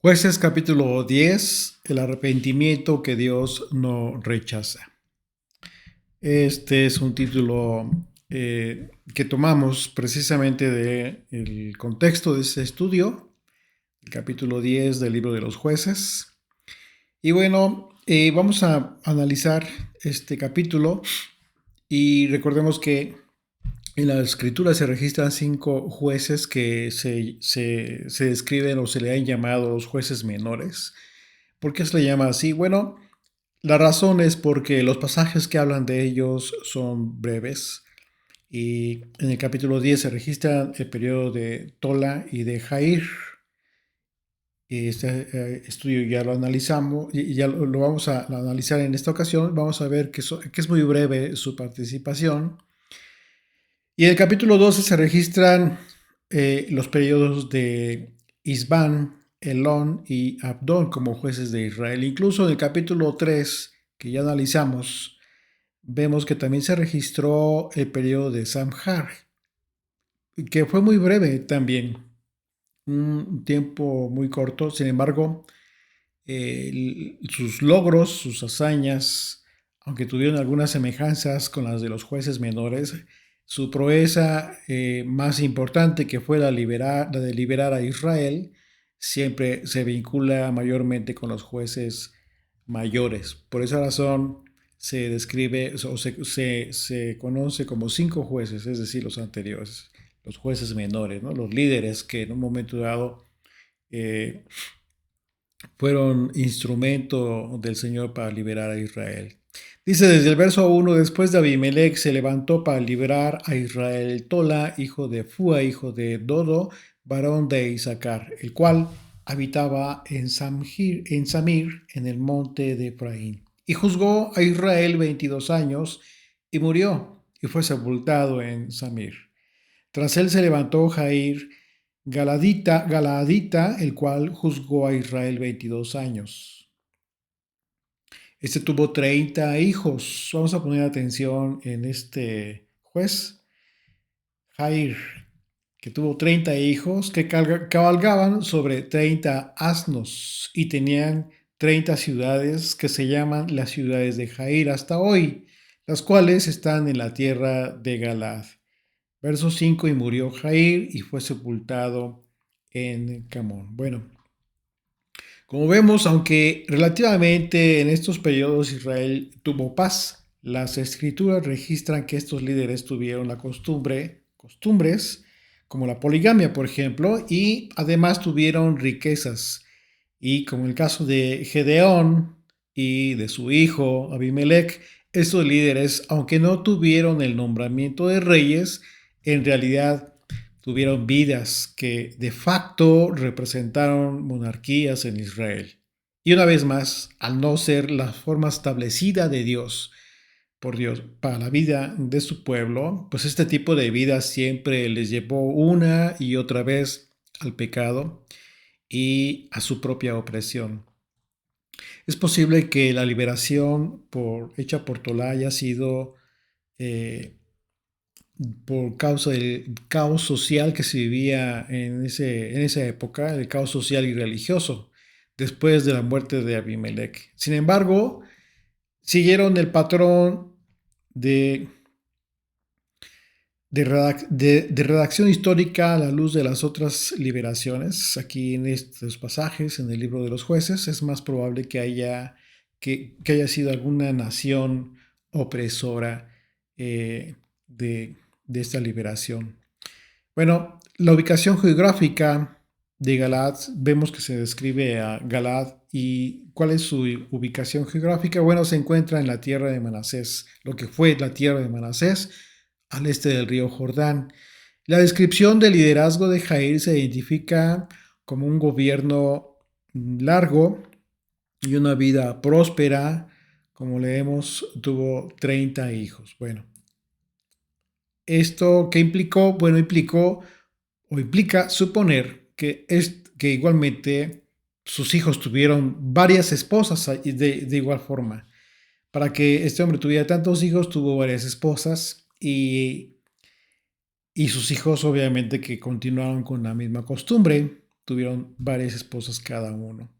Jueces capítulo 10, el arrepentimiento que Dios no rechaza. Este es un título que tomamos precisamente del contexto de este estudio, el capítulo 10 del libro de los jueces. Y bueno, vamos a analizar este capítulo y recordemos que en la escritura se registran 5 jueces que se describen o se le han llamado los jueces menores. ¿Por qué se le llama así? Bueno, la razón es porque los pasajes que hablan de ellos son breves y en el capítulo 10 se registra el periodo de Tola y de Jair. Este estudio ya lo analizamos y ya lo vamos a analizar en esta ocasión. Vamos a ver que es muy breve su participación. Y en el capítulo 12 se registran los periodos de Isbán, Elón y Abdón como jueces de Israel. Incluso en el capítulo 3, que ya analizamos, vemos que también se registró el periodo de Samhar, que fue muy breve también, un tiempo muy corto. Sin embargo, sus logros, sus hazañas, aunque tuvieron algunas semejanzas con las de los jueces menores, su proeza más importante, que fue la de liberar a Israel, siempre se vincula mayormente con los jueces mayores. Por esa razón se describe o se conoce como 5 jueces, es decir, los anteriores, los jueces menores, ¿no? Los líderes que en un momento dado eh, fueron instrumento del Señor para liberar a Israel. Dice desde el verso 1, después de Abimelech se levantó para liberar a Israel Tola, hijo de Fua, hijo de Dodo, varón de Isaacar, el cual habitaba en Samir, en el monte de Efraín. Y juzgó a Israel 22 años y murió y fue sepultado en Samir. Tras él se levantó Jair Galaadita, el cual juzgó a Israel 22 años. Este tuvo 30 hijos. Vamos a poner atención en este juez, Jair, que tuvo 30 hijos que cabalgaban sobre 30 asnos y tenían 30 ciudades que se llaman las ciudades de Jair hasta hoy, las cuales están en la tierra de Galaad. Verso 5, y murió Jair y fue sepultado en Camón. Bueno, como vemos, aunque relativamente en estos periodos Israel tuvo paz, las escrituras registran que estos líderes tuvieron costumbres, como la poligamia, por ejemplo, y además tuvieron riquezas. Y como el caso de Gedeón y de su hijo Abimelech, estos líderes, aunque no tuvieron el nombramiento de reyes, en realidad tuvieron vidas que de facto representaron monarquías en Israel. Y una vez más, al no ser la forma establecida de Dios, por Dios, para la vida de su pueblo, pues este tipo de vida siempre les llevó una y otra vez al pecado y a su propia opresión. Es posible que la liberación hecha por Tolá haya sido eh, por causa del caos social que se vivía en esa época, el caos social y religioso, después de la muerte de Abimelech. Sin embargo, siguieron el patrón de, de redacción histórica a la luz de las otras liberaciones. Aquí en estos pasajes, en el libro de los jueces, es más probable que haya sido alguna nación opresora de esta liberación. Bueno, la ubicación geográfica de Galaad, vemos que se describe a Galaad y cuál es su ubicación geográfica. Bueno, se encuentra en la tierra de Manasés, lo que fue la tierra de Manasés, al este del río Jordán. La descripción del liderazgo de Jair se identifica como un gobierno largo y una vida próspera. Como leemos, tuvo 30 hijos. Bueno, ¿esto qué implicó? Bueno, implicó o implica suponer que igualmente sus hijos tuvieron varias esposas de igual forma. Para que este hombre tuviera tantos hijos, tuvo varias esposas y sus hijos obviamente que continuaron con la misma costumbre. tuvieron varias esposas cada uno.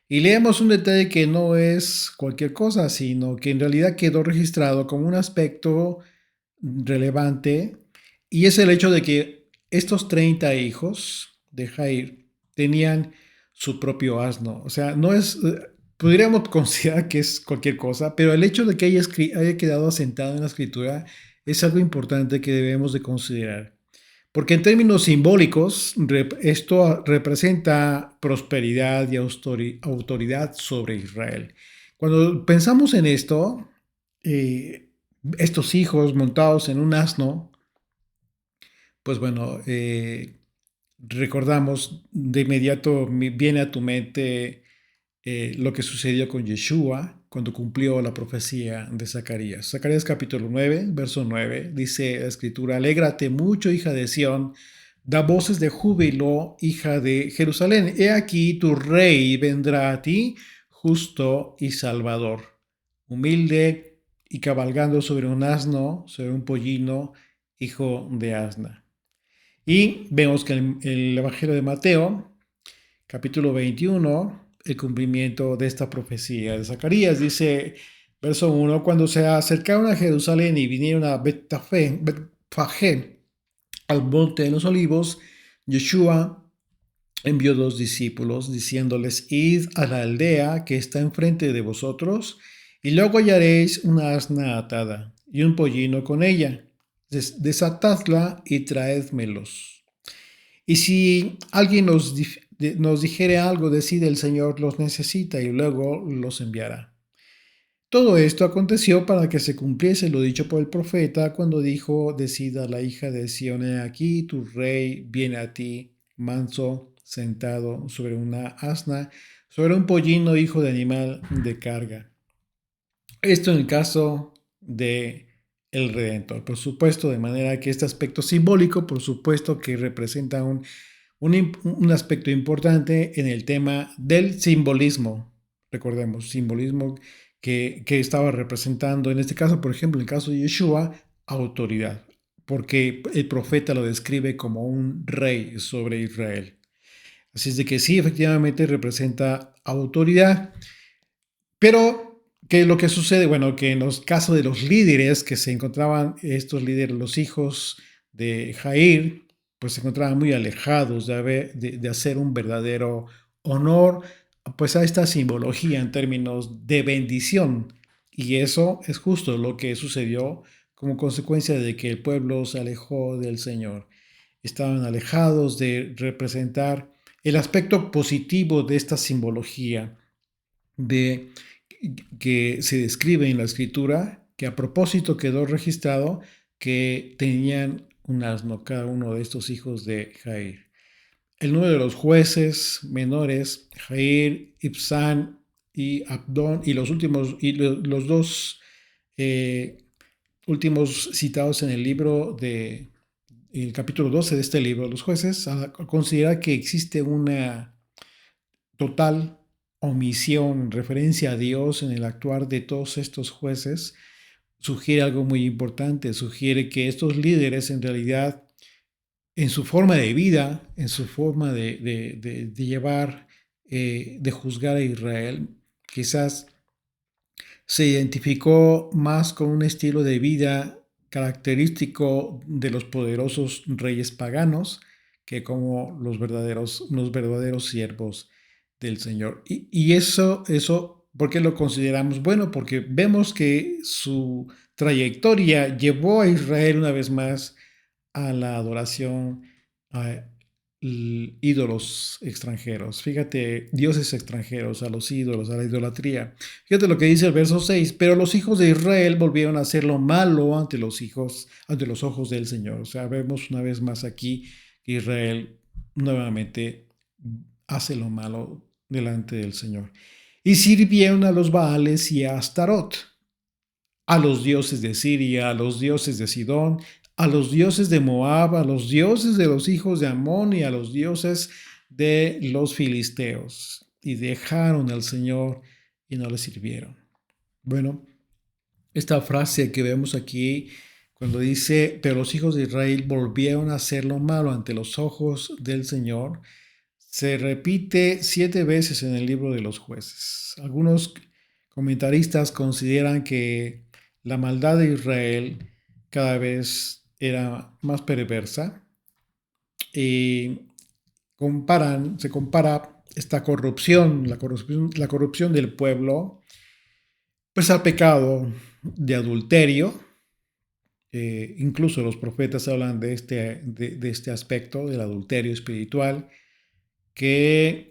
Y leemos un detalle que no es cualquier cosa, sino que en realidad quedó registrado como un aspecto relevante, y es el hecho de que estos 30 hijos de Jair tenían su propio asno. O sea, no es, podríamos considerar que es cualquier cosa, pero el hecho de que haya quedado asentado en la escritura es algo importante que debemos de considerar. Porque en términos simbólicos, esto representa prosperidad y autoridad sobre Israel. Cuando pensamos en esto, estos hijos montados en un asno, pues bueno, recordamos de inmediato, viene a tu mente lo que sucedió con Yeshua cuando cumplió la profecía de Zacarías. Zacarías capítulo 9, verso 9, dice la escritura: alégrate mucho, hija de Sión, da voces de júbilo, hija de Jerusalén. He aquí tu rey vendrá a ti, justo y salvador, humilde y cabalgando sobre un asno, sobre un pollino, hijo de asna. Y vemos que el Evangelio de Mateo, capítulo 21, el cumplimiento de esta profecía de Zacarías. Dice, verso 1, cuando se acercaron a Jerusalén y vinieron a Betfagé, al monte de los olivos, Yeshua envió 2 discípulos, diciéndoles, id a la aldea que está enfrente de vosotros, y luego hallaréis una asna atada y un pollino con ella. Desatadla y traédmelos. Y si alguien nos dijere algo, decide el Señor los necesita y luego los enviará. Todo esto aconteció para que se cumpliese lo dicho por el profeta cuando dijo, decida la hija de Sión, aquí tu rey viene a ti, manso, sentado sobre una asna, sobre un pollino, hijo de animal de carga. Esto en el caso de el Redentor, por supuesto, de manera que este aspecto simbólico, por supuesto que representa un aspecto importante en el tema del simbolismo. Recordemos, simbolismo que estaba representando, en este caso, por ejemplo, en el caso de Yeshua, autoridad, porque el profeta lo describe como un rey sobre Israel. Así es de que sí, efectivamente representa autoridad, pero ¿qué es lo que sucede? Bueno, que en los casos de los líderes que se encontraban, estos líderes, los hijos de Jair, pues se encontraban muy alejados de hacer un verdadero honor pues a esta simbología en términos de bendición. Y eso es justo lo que sucedió como consecuencia de que el pueblo se alejó del Señor. Estaban alejados de representar el aspecto positivo de esta simbología de que se describe en la escritura, que a propósito quedó registrado que tenían un asno cada uno de estos hijos de Jair. El número de los jueces menores, Jair, Ibzán y Abdón, y los últimos, y los dos últimos citados en el libro de el capítulo 12 de este libro, los jueces, considera que existe una total omisión en referencia a Dios en el actuar de todos estos jueces. Sugiere algo muy importante, sugiere que estos líderes en realidad en su forma de vida, en su forma de llevar, de juzgar a Israel, quizás se identificó más con un estilo de vida característico de los poderosos reyes paganos que como los verdaderos siervos del Señor. Y eso, ¿por qué lo consideramos? Bueno, porque vemos que su trayectoria llevó a Israel una vez más a la adoración a ídolos extranjeros. Fíjate, dioses extranjeros, a los ídolos, a la idolatría. Fíjate lo que dice el verso 6, pero los hijos de Israel volvieron a hacer lo malo ante los ojos del Señor. O sea, vemos una vez más aquí que Israel nuevamente hace lo malo delante del Señor. Y sirvieron a los Baales y a Astarot, a los dioses de Siria, a los dioses de Sidón, a los dioses de Moab, a los dioses de los hijos de Amón y a los dioses de los filisteos. Y dejaron al Señor y no le sirvieron. Bueno, esta frase que vemos aquí, cuando dice, pero los hijos de Israel volvieron a hacer lo malo ante los ojos del Señor, se repite 7 veces en el libro de los jueces. Algunos comentaristas consideran que la maldad de Israel cada vez era más perversa y se compara esta corrupción, la corrupción del pueblo, pues al pecado de adulterio. Incluso los profetas hablan de este aspecto del adulterio espiritual, que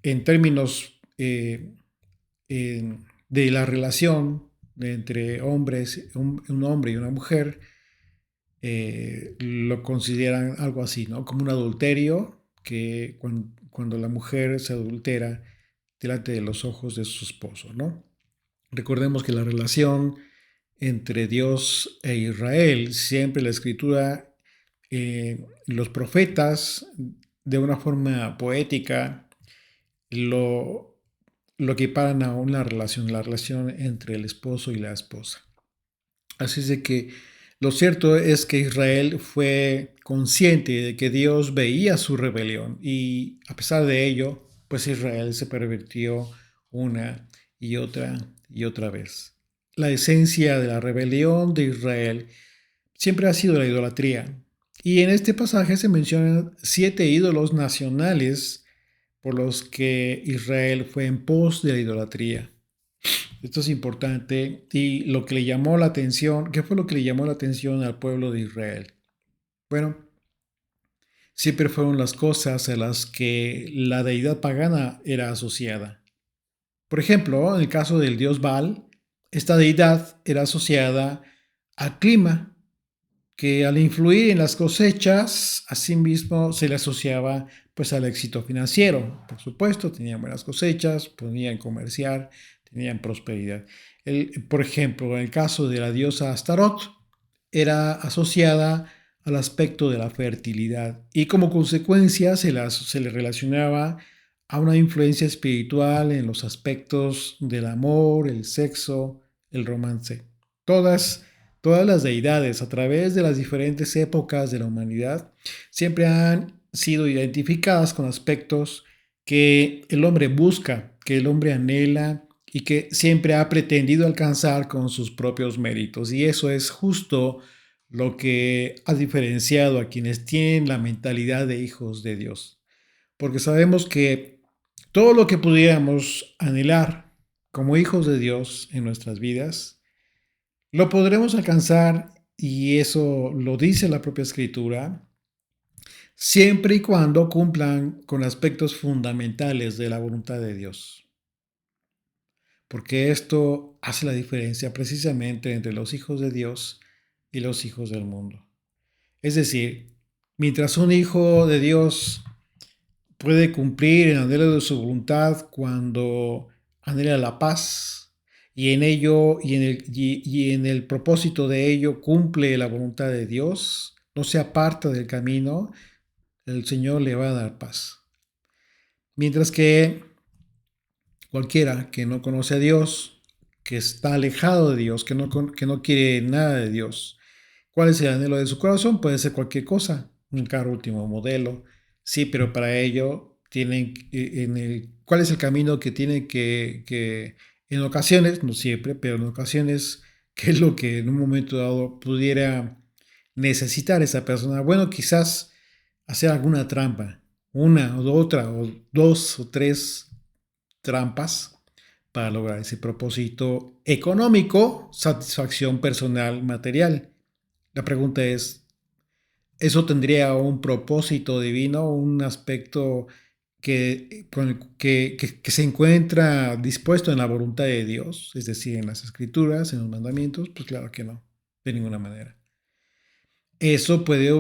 en términos de la relación entre hombres, un hombre y una mujer, lo consideran algo así, ¿no? Como un adulterio que cuando la mujer se adultera delante de los ojos de su esposo, ¿no? Recordemos que la relación entre Dios e Israel, siempre la escritura, los profetas, de una forma poética, lo, lo equiparan a la relación entre el esposo y la esposa. Así es de que lo cierto es que Israel fue consciente de que Dios veía su rebelión y a pesar de ello, pues Israel se pervirtió una y otra vez. La esencia de la rebelión de Israel siempre ha sido la idolatría. Y en este pasaje se mencionan 7 ídolos nacionales por los que Israel fue en pos de la idolatría. Esto es importante y lo que le llamó la atención, ¿qué fue lo que le llamó la atención al pueblo de Israel? Bueno, siempre fueron las cosas a las que la deidad pagana era asociada. Por ejemplo, en el caso del dios Baal, esta deidad era asociada al clima, que al influir en las cosechas, asimismo se le asociaba pues al éxito financiero. Por supuesto, tenían buenas cosechas, podían comerciar, tenían prosperidad. Por ejemplo, en el caso de la diosa Astarot, era asociada al aspecto de la fertilidad y como consecuencia se le relacionaba a una influencia espiritual en los aspectos del amor, el sexo, el romance. Todas las deidades a través de las diferentes épocas de la humanidad siempre han sido identificadas con aspectos que el hombre busca, que el hombre anhela y que siempre ha pretendido alcanzar con sus propios méritos. Y eso es justo lo que ha diferenciado a quienes tienen la mentalidad de hijos de Dios. Porque sabemos que todo lo que pudiéramos anhelar como hijos de Dios en nuestras vidas, lo podremos alcanzar, y eso lo dice la propia escritura, siempre y cuando cumplan con aspectos fundamentales de la voluntad de Dios. Porque esto hace la diferencia precisamente entre los hijos de Dios y los hijos del mundo. Es decir, mientras un hijo de Dios puede cumplir el anhelo de su voluntad cuando anhela la paz y en ello y en el propósito de ello cumple la voluntad de Dios, no se aparta del camino, el Señor le va a dar paz. Mientras que cualquiera que no conoce a Dios, que está alejado de Dios, que no quiere nada de Dios, ¿cuál es el anhelo de su corazón? Puede ser cualquier cosa, un carro último modelo, sí, pero para ello tienen ¿cuál es el camino que tienen que en ocasiones, no siempre, pero en ocasiones, qué es lo que en un momento dado pudiera necesitar esa persona? Bueno, quizás hacer alguna trampa, una o otra, o dos o tres trampas para lograr ese propósito económico, satisfacción personal, material. La pregunta es, ¿eso tendría un propósito divino, un aspecto que se encuentra dispuesto en la voluntad de Dios, es decir, en las escrituras, en los mandamientos? Pues claro que no, de ninguna manera. Eso puede,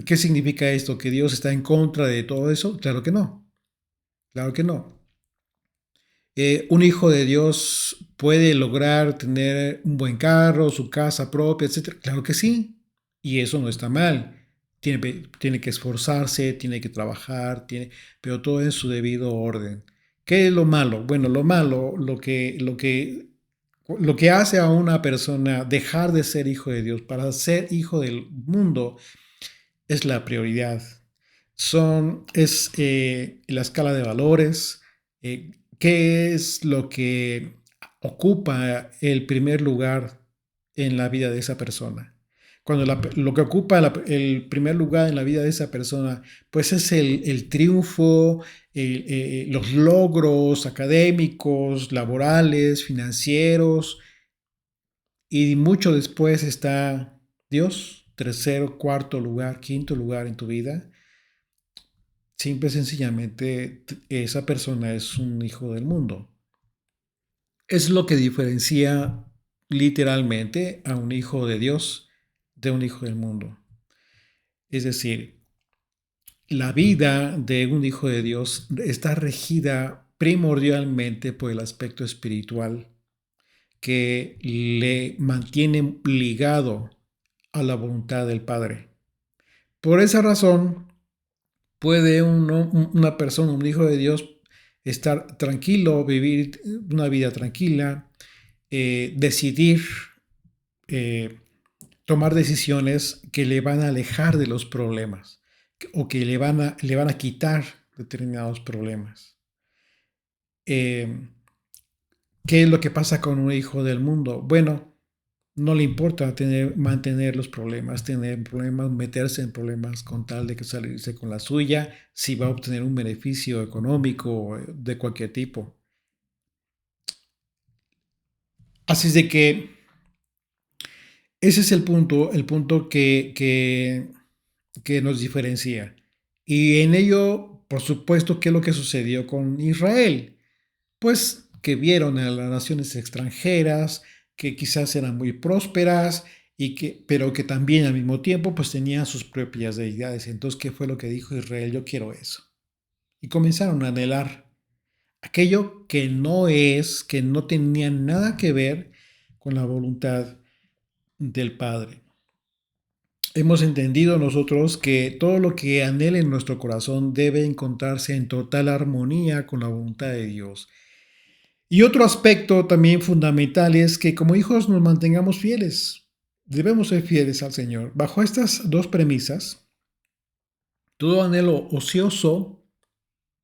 ¿qué significa esto? ¿Que Dios está en contra de todo eso? Claro que no, claro que no. Un hijo de Dios puede lograr tener un buen carro, su casa propia, etcétera. Claro que sí. Y eso no está mal. Tiene que esforzarse, tiene que trabajar, pero todo en su debido orden. ¿Qué es lo malo? Bueno, lo malo, lo que hace a una persona dejar de ser hijo de Dios para ser hijo del mundo es la prioridad. es la escala de valores, qué es lo que ocupa el primer lugar en la vida de esa persona. Cuando lo que ocupa el primer lugar en la vida de esa persona, pues es el triunfo, los logros académicos, laborales, financieros, y mucho después está Dios, tercero, cuarto lugar, quinto lugar en tu vida. Simple y sencillamente esa persona es un hijo del mundo. Es lo que diferencia literalmente a un hijo de Dios de un hijo del mundo. Es decir, la vida de un hijo de Dios está regida primordialmente por el aspecto espiritual que le mantiene ligado a la voluntad del Padre. Por esa razón, puede una persona, un hijo de Dios, estar tranquilo, vivir una vida tranquila, decidir, eh, tomar decisiones que le van a alejar de los problemas o que le van a quitar determinados problemas. Eh, ¿Qué es lo que pasa con un hijo del mundo? Bueno, no le importa mantener los problemas, tener problemas, meterse en problemas con tal de que salirse con la suya, si va a obtener un beneficio económico de cualquier tipo. Así es de que ese es el punto que nos diferencia. Y en ello, por supuesto, ¿qué es lo que sucedió con Israel? Pues que vieron a las naciones extranjeras, que quizás eran muy prósperas, pero que también al mismo tiempo pues tenían sus propias deidades. Entonces, ¿qué fue lo que dijo Israel? Yo quiero eso. Y comenzaron a anhelar aquello que no tenía nada que ver con la voluntad del Padre. Hemos entendido nosotros que todo lo que anhela en nuestro corazón debe encontrarse en total armonía con la voluntad de Dios. Y otro aspecto también fundamental es que como hijos nos mantengamos fieles. Debemos ser fieles al Señor. Bajo estas dos premisas, todo anhelo ocioso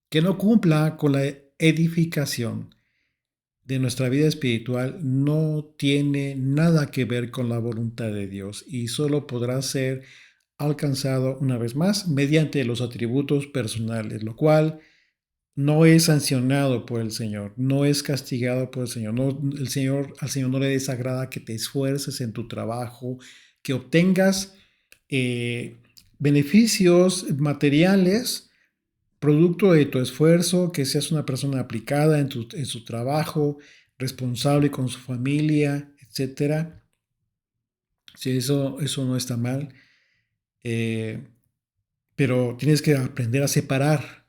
que no cumpla con la edificación de nuestra vida espiritual no tiene nada que ver con la voluntad de Dios y solo podrá ser alcanzado una vez más mediante los atributos personales, lo cual no es sancionado por el Señor, no es castigado por el Señor. No, al Señor no le desagrada que te esfuerces en tu trabajo, que obtengas eh, beneficios materiales producto de tu esfuerzo, que seas una persona aplicada en su trabajo, responsable con su familia, etcétera. Si eso no está mal, eh, pero tienes que aprender a separar.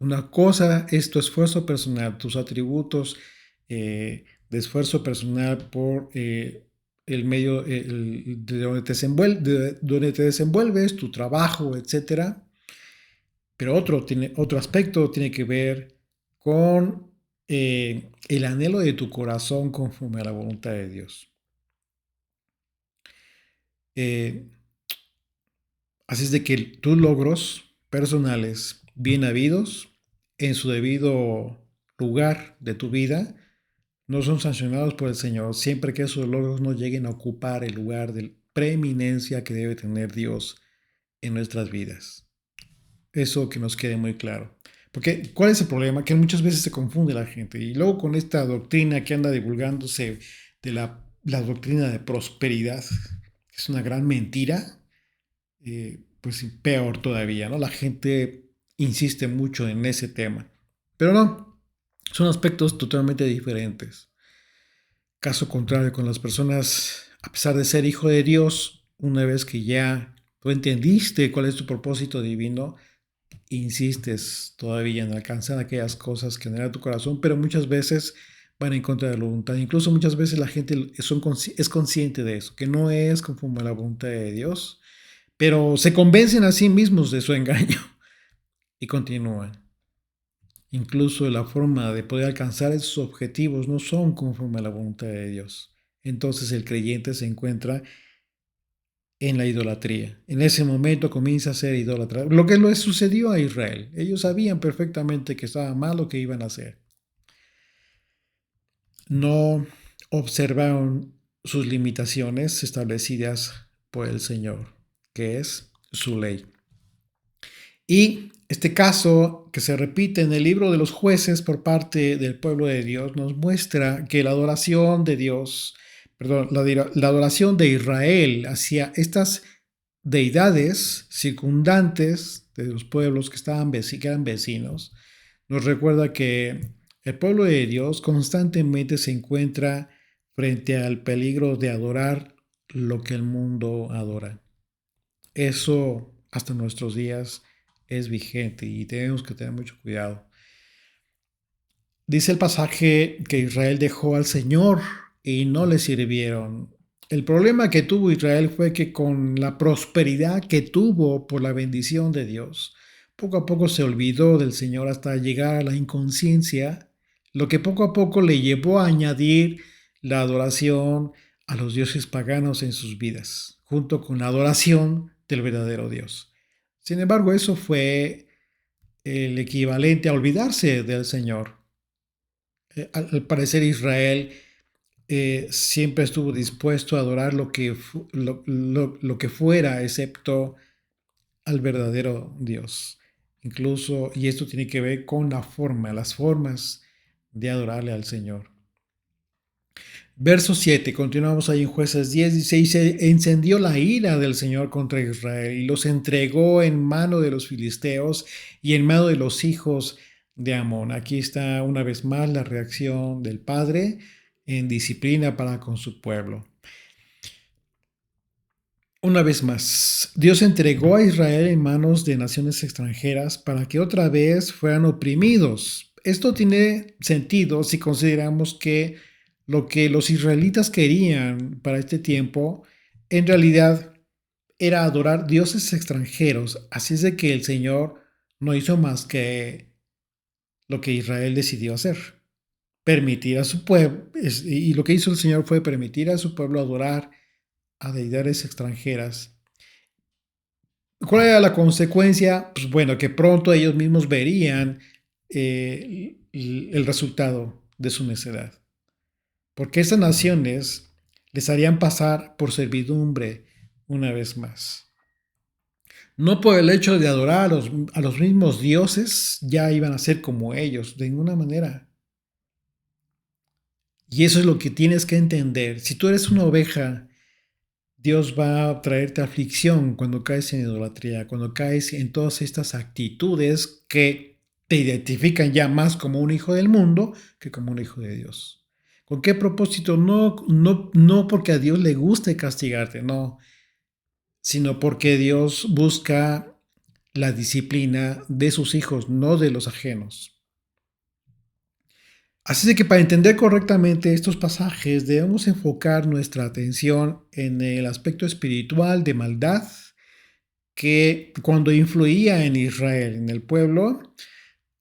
Una cosa es tu esfuerzo personal, tus atributos de esfuerzo personal por el medio de donde te desenvuelves, tu trabajo, etcétera. Pero otro aspecto tiene que ver con el anhelo de tu corazón conforme a la voluntad de Dios. Eh, Así es de que tus logros personales bien habidos en su debido lugar de tu vida no son sancionados por el Señor siempre que esos logros no lleguen a ocupar el lugar de preeminencia que debe tener Dios en nuestras vidas. Eso que nos quede muy claro. Porque, ¿cuál es el problema? Que muchas veces se confunde la gente. Y luego con esta doctrina que anda divulgándose de la doctrina de prosperidad, que es una gran mentira, pues peor todavía, ¿no? La gente insiste mucho en ese tema. Pero no, son aspectos totalmente diferentes. Caso contrario, con las personas, a pesar de ser hijo de Dios, una vez que ya tú entendiste cuál es tu propósito divino, insistes todavía en alcanzar aquellas cosas que anhela tu corazón, pero muchas veces van en contra de la voluntad. Incluso muchas veces la gente es consciente de eso, que no es conforme a la voluntad de Dios, pero se convencen a sí mismos de su engaño y continúan. Incluso la forma de poder alcanzar esos objetivos no son conforme a la voluntad de Dios. Entonces el creyente se encuentra en la idolatría. En ese momento comienza a ser idólatra. Lo que le sucedió a Israel. Ellos sabían perfectamente que estaba mal lo que iban a hacer. No observaron sus limitaciones establecidas por el Señor, que es su ley. Y este caso que se repite en el libro de los jueces por parte del pueblo de Dios nos muestra que la adoración de Dios, perdón, la adoración de Israel hacia estas deidades circundantes de los pueblos que eran vecinos, nos recuerda que el pueblo de Dios constantemente se encuentra frente al peligro de adorar lo que el mundo adora. Eso hasta nuestros días es vigente y tenemos que tener mucho cuidado. Dice el pasaje que Israel dejó al Señor y no le sirvieron. El problema que tuvo Israel fue que con la prosperidad que tuvo por la bendición de Dios, poco a poco se olvidó del Señor hasta llegar a la inconsciencia, lo que poco a poco le llevó a añadir la adoración a los dioses paganos en sus vidas, junto con la adoración del verdadero Dios. Sin embargo, eso fue el equivalente a olvidarse del Señor. Al parecer Israel siempre estuvo dispuesto a adorar lo que fuera, excepto al verdadero Dios. Incluso, y esto tiene que ver con las formas de adorarle al Señor. Verso 7, continuamos ahí en Jueces 10, dice, y se encendió la ira del Señor contra Israel y los entregó en mano de los filisteos y en mano de los hijos de Amón. Aquí está una vez más la reacción del Padre en disciplina para con su pueblo. Una vez más, Dios entregó a Israel en manos de naciones extranjeras para que otra vez fueran oprimidos. Esto tiene sentido si consideramos que lo que los israelitas querían para este tiempo en realidad era adorar dioses extranjeros. Así es de que el Señor no hizo más que lo que Israel decidió hacer. Permitir a su pueblo, y lo que hizo el Señor fue permitir a su pueblo adorar a deidades extranjeras. ¿Cuál era la consecuencia? Pues bueno, que pronto ellos mismos verían el resultado de su necedad. Porque estas naciones les harían pasar por servidumbre una vez más. No por el hecho de adorar a los mismos dioses, ya iban a ser como ellos, de ninguna manera. Y eso es lo que tienes que entender. Si tú eres una oveja, Dios va a traerte aflicción cuando caes en idolatría, cuando caes en todas estas actitudes que te identifican ya más como un hijo del mundo que como un hijo de Dios. ¿Con qué propósito? No porque a Dios le guste castigarte, no, sino porque Dios busca la disciplina de sus hijos, no de los ajenos. Así de que para entender correctamente estos pasajes debemos enfocar nuestra atención en el aspecto espiritual de maldad que cuando influía en Israel, en el pueblo,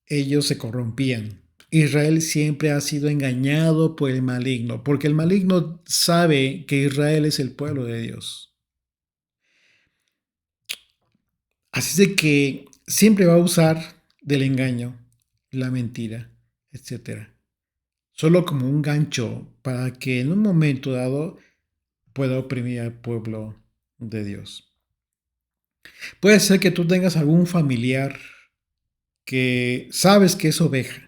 ellos se corrompían. Israel siempre ha sido engañado por el maligno, porque el maligno sabe que Israel es el pueblo de Dios. Así de que siempre va a usar del engaño, la mentira, etcétera, solo como un gancho para que en un momento dado pueda oprimir al pueblo de Dios. Puede ser que tú tengas algún familiar que sabes que es oveja.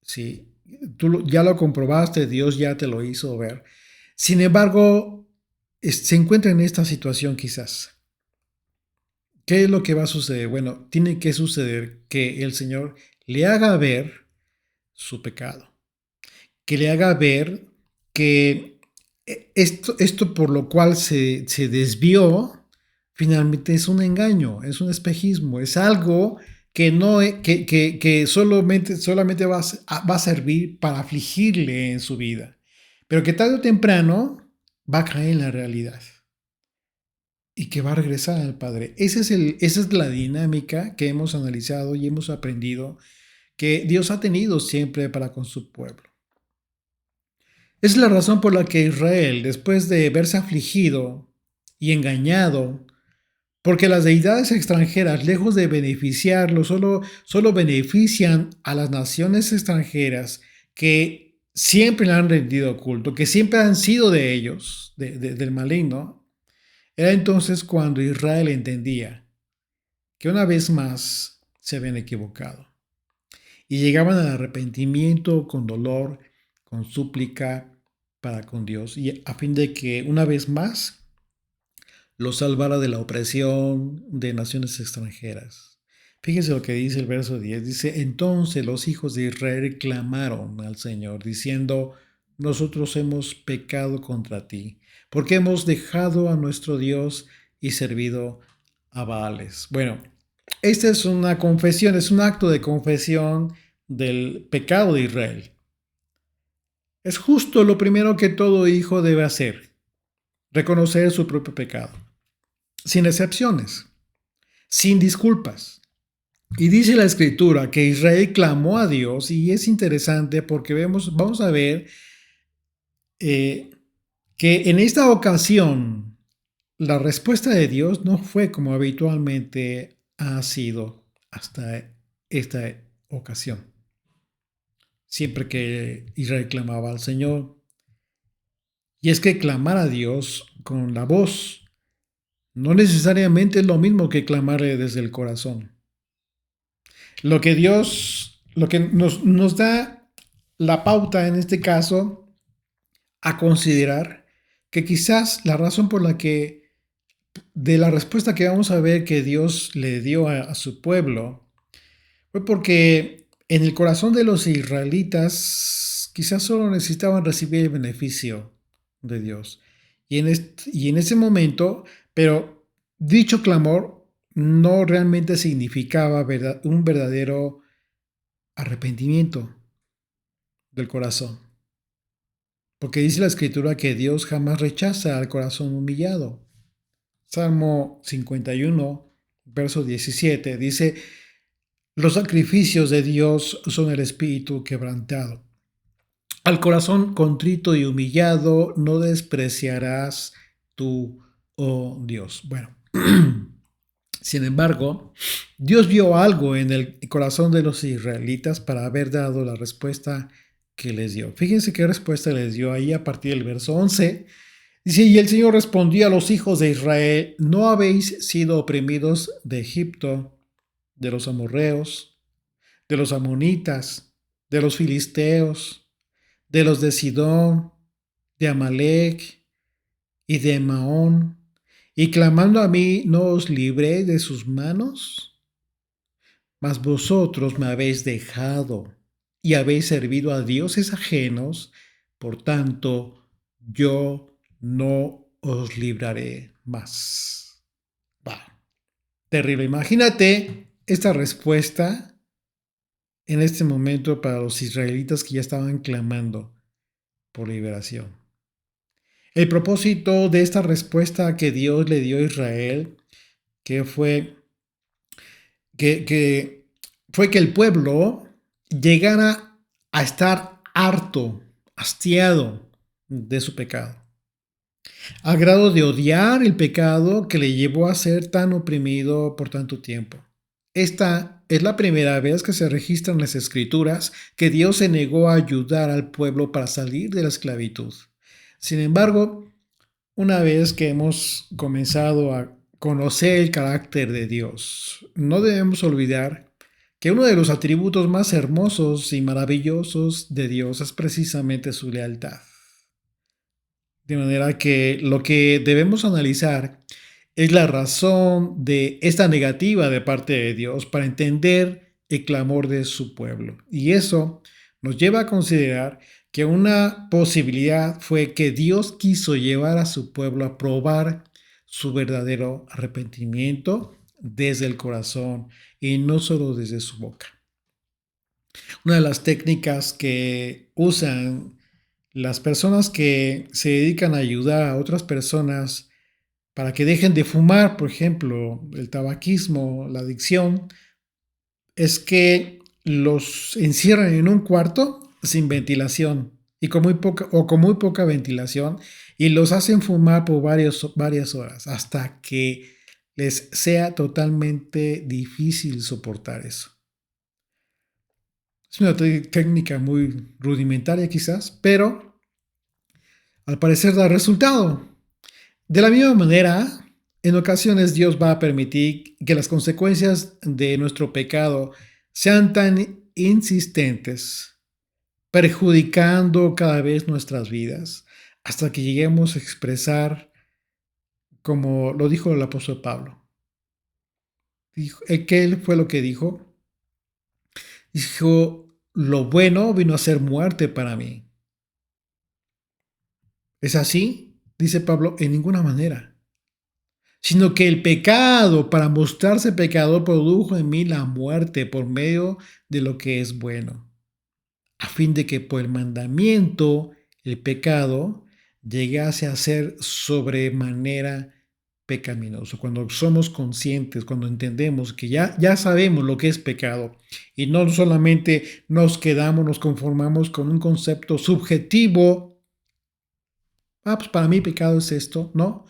Sí, tú ya lo comprobaste, Dios ya te lo hizo ver. Sin embargo, se encuentra en esta situación quizás. ¿Qué es lo que va a suceder? Bueno, tiene que suceder que el Señor le haga ver su pecado, que le haga ver que esto por lo cual se desvió, finalmente es un engaño, es un espejismo, es algo que, no, que solamente va a servir para afligirle en su vida, pero que tarde o temprano va a caer en la realidad y que va a regresar al Padre. Esa es la dinámica que hemos analizado y hemos aprendido que Dios ha tenido siempre para con su pueblo. Es la razón por la que Israel, después de verse afligido y engañado, porque las deidades extranjeras, lejos de beneficiarlo, solo benefician a las naciones extranjeras que siempre le han rendido culto, que siempre han sido de ellos, del maligno. Era entonces cuando Israel entendía que una vez más se habían equivocado y llegaban al arrepentimiento con dolor, con súplica para con Dios, y a fin de que una vez más los salvara de la opresión de naciones extranjeras. Fíjense lo que dice el verso 10. Dice, entonces los hijos de Israel clamaron al Señor, diciendo, nosotros hemos pecado contra ti, porque hemos dejado a nuestro Dios y servido a Baales. Bueno, esta es una confesión, es un acto de confesión del pecado de Israel. Es justo lo primero que todo hijo debe hacer, reconocer su propio pecado, sin excepciones, sin disculpas. Y dice la escritura que Israel clamó a Dios, y es interesante porque vamos a ver que en esta ocasión la respuesta de Dios no fue como habitualmente ha sido hasta esta ocasión. Siempre que Israel clamaba al Señor. Y es que clamar a Dios con la voz no necesariamente es lo mismo que clamarle desde el corazón. Lo que nos da la pauta en este caso a considerar que quizás la razón por la que de la respuesta que vamos a ver que Dios le dio a su pueblo fue porque en el corazón de los israelitas quizás solo necesitaban recibir el beneficio de Dios. Y en ese momento, pero dicho clamor no realmente significaba un verdadero arrepentimiento del corazón. Porque dice la escritura que Dios jamás rechaza al corazón humillado. Salmo 51, verso 17, dice, los sacrificios de Dios son el espíritu quebrantado. Al corazón contrito y humillado no despreciarás tú, oh Dios. Bueno, sin embargo, Dios vio algo en el corazón de los israelitas para haber dado la respuesta que les dio. Fíjense qué respuesta les dio ahí a partir del verso 11. Dice, y el Señor respondió a los hijos de Israel, ¿no habéis sido oprimidos de Egipto, de los amorreos, de los amonitas, de los filisteos, de los de Sidón, de Amalec y de Maón, y clamando a mí no os libré de sus manos? Mas vosotros me habéis dejado y habéis servido a dioses ajenos, por tanto yo no os libraré más. Wow, terrible. Imagínate esta respuesta en este momento para los israelitas que ya estaban clamando por liberación. El propósito de esta respuesta que Dios le dio a Israel, que fue que el pueblo llegara a estar harto, hastiado de su pecado, al grado de odiar el pecado que le llevó a ser tan oprimido por tanto tiempo. Esta es la primera vez que se registra en las Escrituras que Dios se negó a ayudar al pueblo para salir de la esclavitud. Sin embargo, una vez que hemos comenzado a conocer el carácter de Dios, no debemos olvidar que uno de los atributos más hermosos y maravillosos de Dios es precisamente su lealtad. De manera que lo que debemos analizar es la razón de esta negativa de parte de Dios para entender el clamor de su pueblo. Y eso nos lleva a considerar que una posibilidad fue que Dios quiso llevar a su pueblo a probar su verdadero arrepentimiento desde el corazón y no solo desde su boca. Una de las técnicas que usan las personas que se dedican a ayudar a otras personas para que dejen de fumar, por ejemplo, el tabaquismo, la adicción, es que los encierran en un cuarto sin ventilación y con muy poca ventilación, y los hacen fumar por varias horas hasta que les sea totalmente difícil soportar eso. Es una técnica muy rudimentaria quizás, pero al parecer da resultado. De la misma manera, en ocasiones Dios va a permitir que las consecuencias de nuestro pecado sean tan insistentes, perjudicando cada vez nuestras vidas, hasta que lleguemos a expresar, como lo dijo el apóstol Pablo. ¿Qué fue lo que dijo? Dijo, lo bueno vino a ser muerte para mí. ¿Es así? Dice Pablo, en ninguna manera. Sino que el pecado, para mostrarse pecador, produjo en mí la muerte por medio de lo que es bueno, a fin de que por el mandamiento el pecado llegase a ser sobremanera pecaminoso. Cuando somos conscientes, cuando entendemos que ya sabemos lo que es pecado y no solamente nos conformamos con un concepto subjetivo, pues para mí pecado es esto, no,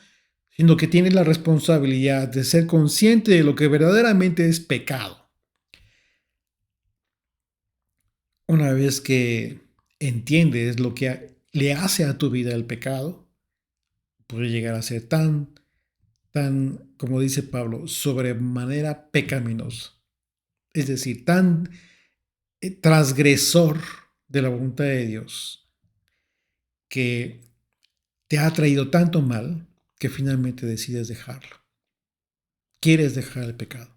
sino que tienes la responsabilidad de ser consciente de lo que verdaderamente es pecado. Una vez que entiendes lo que le hace a tu vida el pecado, puede llegar a ser tan, como dice Pablo, sobremanera pecaminoso. Es decir, tan transgresor de la voluntad de Dios, que te ha traído tanto mal que finalmente decides dejarlo. Quieres dejar el pecado.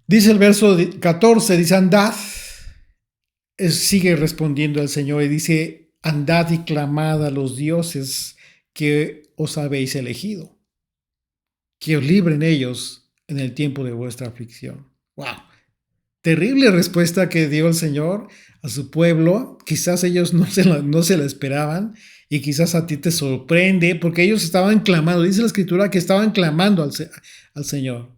Dice el verso 14, dice, andad, sigue respondiendo el Señor y dice, andad y clamad a los dioses que os habéis elegido, que os libren ellos en el tiempo de vuestra aflicción. ¡Wow! Terrible respuesta que dio el Señor a su pueblo. Quizás ellos no se la esperaban y quizás a ti te sorprende porque ellos estaban clamando. Dice la Escritura que estaban clamando al Señor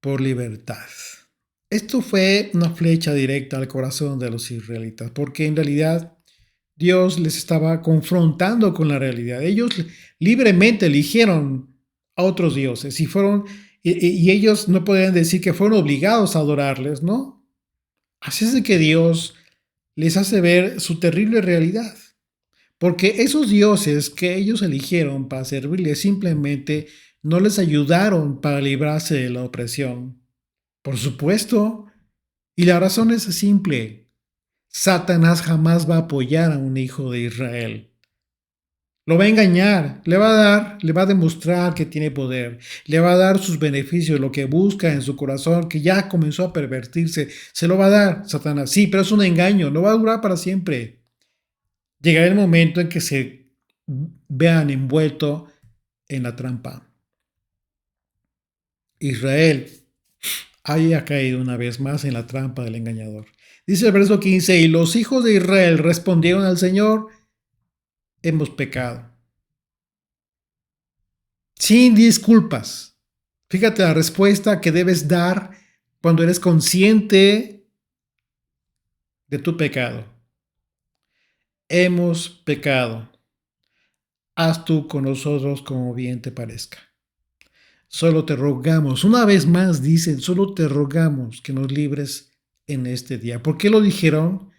por libertad. Esto fue una flecha directa al corazón de los israelitas, porque en realidad Dios les estaba confrontando con la realidad. Ellos libremente eligieron a otros dioses y ellos no podían decir que fueron obligados a adorarles, ¿no? Así es de que Dios les hace ver su terrible realidad, porque esos dioses que ellos eligieron para servirles simplemente no les ayudaron para librarse de la opresión. Por supuesto, y la razón es simple. Satanás jamás va a apoyar a un hijo de Israel. Lo va a engañar, le va a demostrar que tiene poder, le va a dar sus beneficios, lo que busca en su corazón, que ya comenzó a pervertirse, se lo va a dar Satanás. Sí, pero es un engaño, no va a durar para siempre. Llegará el momento en que se vean envueltos en la trampa. Israel haya caído una vez más en la trampa del engañador. Dice el verso 15, y los hijos de Israel respondieron al Señor, hemos pecado. Sin disculpas. Fíjate la respuesta que debes dar cuando eres consciente de tu pecado. Hemos pecado. Haz tú con nosotros como bien te parezca. Solo te rogamos, una vez más dicen, solo te rogamos que nos libres en este día. ¿Por qué lo dijeron?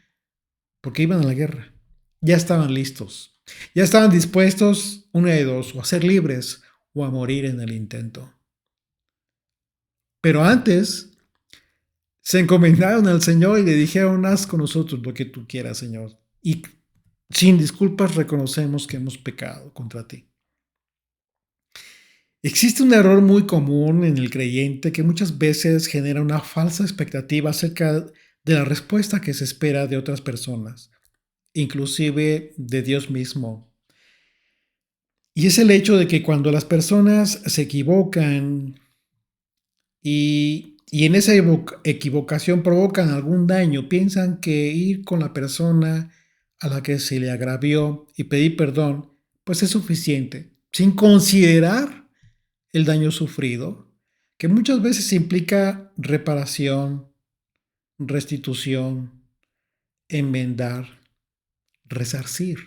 Porque iban a la guerra. Ya estaban listos. Ya estaban dispuestos, una de dos, o a ser libres o a morir en el intento. Pero antes se encomendaron al Señor y le dijeron, haz con nosotros lo que tú quieras, Señor. Y sin disculpas reconocemos que hemos pecado contra ti. Existe un error muy común en el creyente que muchas veces genera una falsa expectativa acerca de la respuesta que se espera de otras personas, inclusive de Dios mismo. Y es el hecho de que cuando las personas se equivocan y en esa equivocación provocan algún daño, piensan que ir con la persona a la que se le agravió y pedir perdón, pues es suficiente, sin considerar el daño sufrido, que muchas veces implica reparación, restitución, enmendar, resarcir.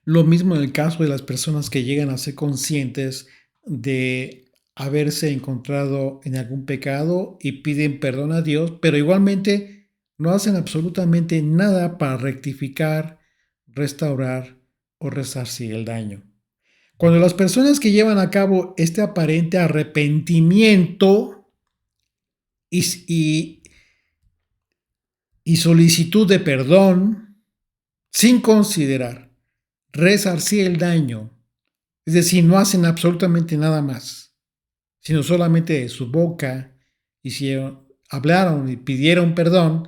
Lo mismo en el caso de las personas que llegan a ser conscientes de haberse encontrado en algún pecado y piden perdón a Dios, pero igualmente no hacen absolutamente nada para rectificar, restaurar o resarcir el daño. Cuando las personas que llevan a cabo este aparente arrepentimiento y, y solicitud de perdón, sin considerar resarcir el daño, es decir, no hacen absolutamente nada más, sino solamente de su boca hablaron y pidieron perdón,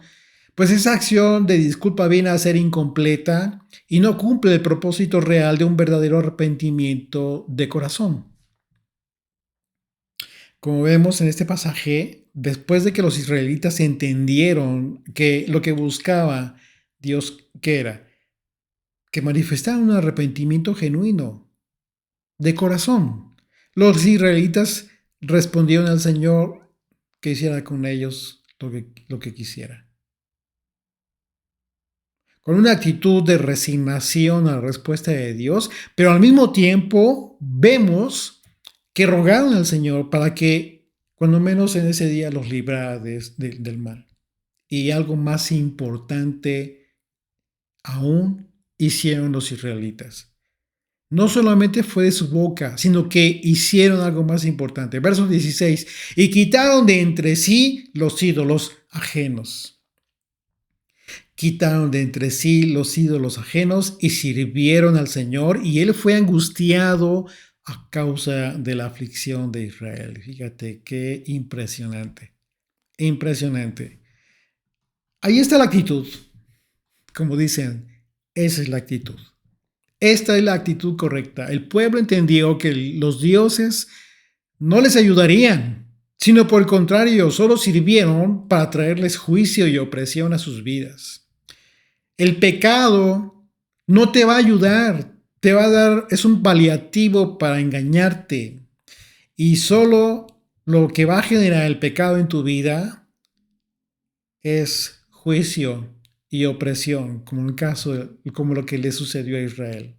pues esa acción de disculpa viene a ser incompleta y no cumple el propósito real de un verdadero arrepentimiento de corazón. Como vemos en este pasaje, después de que los israelitas entendieron que lo que buscaba Dios, ¿qué era? Que manifestaran un arrepentimiento genuino, de corazón. Los israelitas respondieron al Señor que hiciera con ellos lo que quisiera. Con una actitud de resignación a la respuesta de Dios, pero al mismo tiempo vemos que rogaron al Señor para que, cuando menos en ese día, los librara del mal. Y algo más importante aún hicieron los israelitas. No solamente fue de su boca, sino que hicieron algo más importante. Verso 16, y quitaron de entre sí los ídolos ajenos. Quitaron de entre sí los ídolos ajenos y sirvieron al Señor, y él fue angustiado a causa de la aflicción de Israel. Fíjate qué impresionante. Impresionante. Ahí está la actitud. Como dicen, esa es la actitud. Esta es la actitud correcta. El pueblo entendió que los dioses no les ayudarían, sino por el contrario, solo sirvieron para traerles juicio y opresión a sus vidas. El pecado no te va a ayudar, te va a dar, es un paliativo para engañarte. Y solo lo que va a generar el pecado en tu vida es juicio y opresión, como lo que le sucedió a Israel.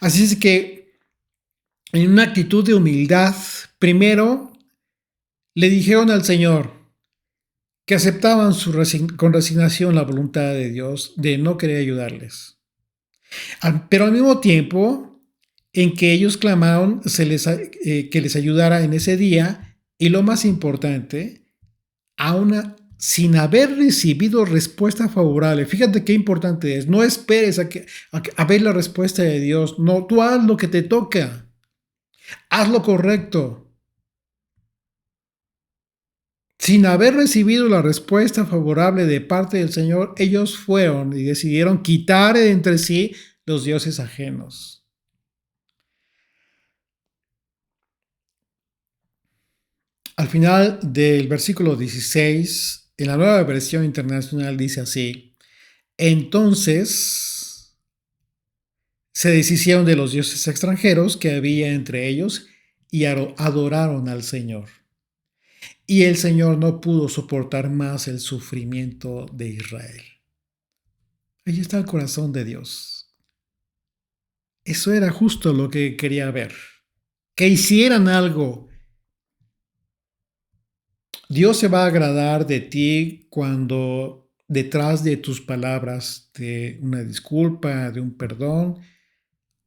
Así es que, en una actitud de humildad, primero le dijeron al Señor que aceptaban con resignación la voluntad de Dios de no querer ayudarles. Pero al mismo tiempo en que ellos clamaron que les ayudara en ese día, y lo más importante, sin haber recibido respuesta favorable. Fíjate qué importante es. No esperes a ver la respuesta de Dios. No, tú haz lo que te toca. Haz lo correcto. Sin haber recibido la respuesta favorable de parte del Señor, ellos fueron y decidieron quitar de entre sí los dioses ajenos. Al final del versículo 16, en la Nueva Versión Internacional dice así: entonces se deshicieron de los dioses extranjeros que había entre ellos y adoraron al Señor. Y el Señor no pudo soportar más el sufrimiento de Israel. Ahí está el corazón de Dios. Eso era justo lo que quería ver. Que hicieran algo. Dios se va a agradar de ti cuando detrás de tus palabras de una disculpa, de un perdón,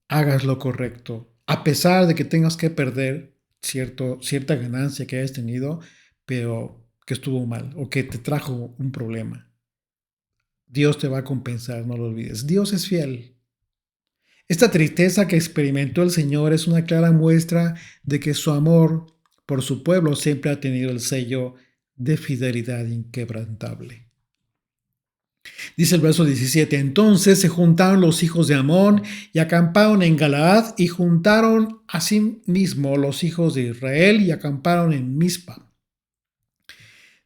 hagas lo correcto. A pesar de que tengas que perder cierta ganancia que hayas tenido, pero que estuvo mal o que te trajo un problema. Dios te va a compensar, no lo olvides. Dios es fiel. Esta tristeza que experimentó el Señor es una clara muestra de que su amor por su pueblo siempre ha tenido el sello de fidelidad inquebrantable. Dice el verso 17, entonces se juntaron los hijos de Amón y acamparon en Galaad, y juntaron a sí mismo los hijos de Israel y acamparon en Mizpa.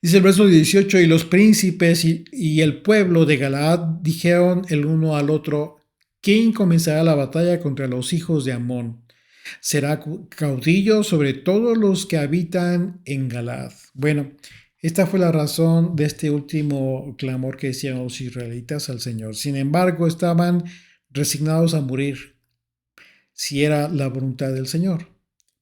Dice el verso 18, y los príncipes y el pueblo de Galaad dijeron el uno al otro: ¿quién comenzará la batalla contra los hijos de Amón? Será caudillo sobre todos los que habitan en Galaad. Bueno, Esta fue la razón de este último clamor que hicieron los israelitas al Señor. Sin embargo, estaban resignados a morir si era la voluntad del Señor.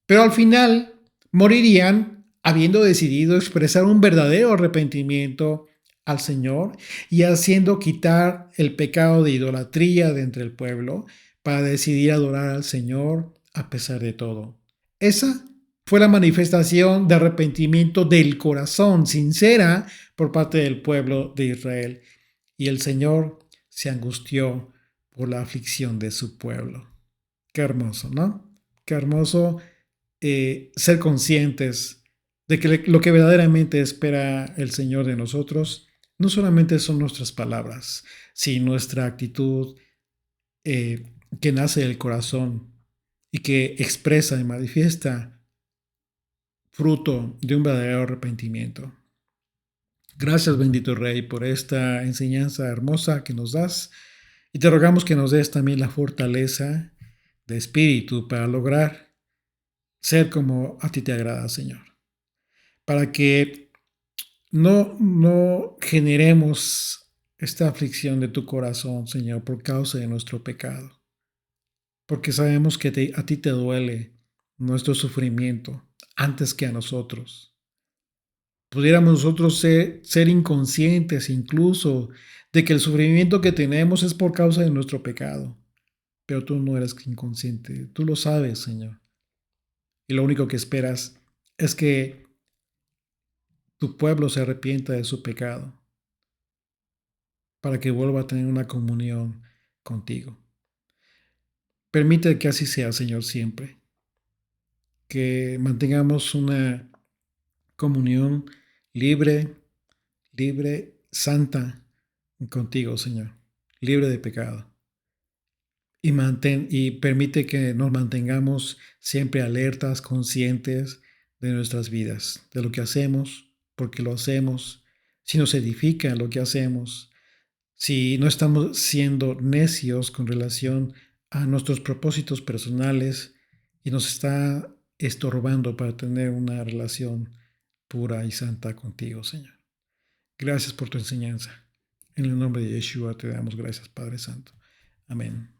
Pero al final morirían habiendo decidido expresar un verdadero arrepentimiento al Señor y haciendo quitar el pecado de idolatría de entre el pueblo para decidir adorar al Señor a pesar de todo. Esa fue la manifestación de arrepentimiento del corazón sincera por parte del pueblo de Israel. Y el Señor se angustió por la aflicción de su pueblo. Qué hermoso, ¿no? Qué hermoso ser conscientes de que lo que verdaderamente espera el Señor de nosotros no solamente son nuestras palabras, sino nuestra actitud que nace del corazón y que expresa y manifiesta fruto de un verdadero arrepentimiento. Gracias, bendito Rey, por esta enseñanza hermosa que nos das y te rogamos que nos des también la fortaleza de espíritu para lograr ser como a ti te agrada, Señor. Para que no generemos esta aflicción de tu corazón, Señor, por causa de nuestro pecado. Porque sabemos que a ti te duele nuestro sufrimiento antes que a nosotros. Pudiéramos nosotros ser inconscientes incluso de que el sufrimiento que tenemos es por causa de nuestro pecado. Pero tú no eres inconsciente, tú lo sabes, Señor. Y lo único que esperas es que tu pueblo se arrepienta de su pecado para que vuelva a tener una comunión contigo. Permite que así sea, Señor, siempre. Que mantengamos una comunión libre, santa contigo, Señor, libre de pecado. Y permite que nos mantengamos siempre alertas, conscientes de nuestras vidas, de lo que hacemos, porque lo hacemos, si nos edifica lo que hacemos, si no estamos siendo necios con relación a nuestros propósitos personales y nos está estorbando para tener una relación pura y santa contigo, Señor. Gracias por tu enseñanza. En el nombre de Yeshua te damos gracias, Padre Santo. Amén.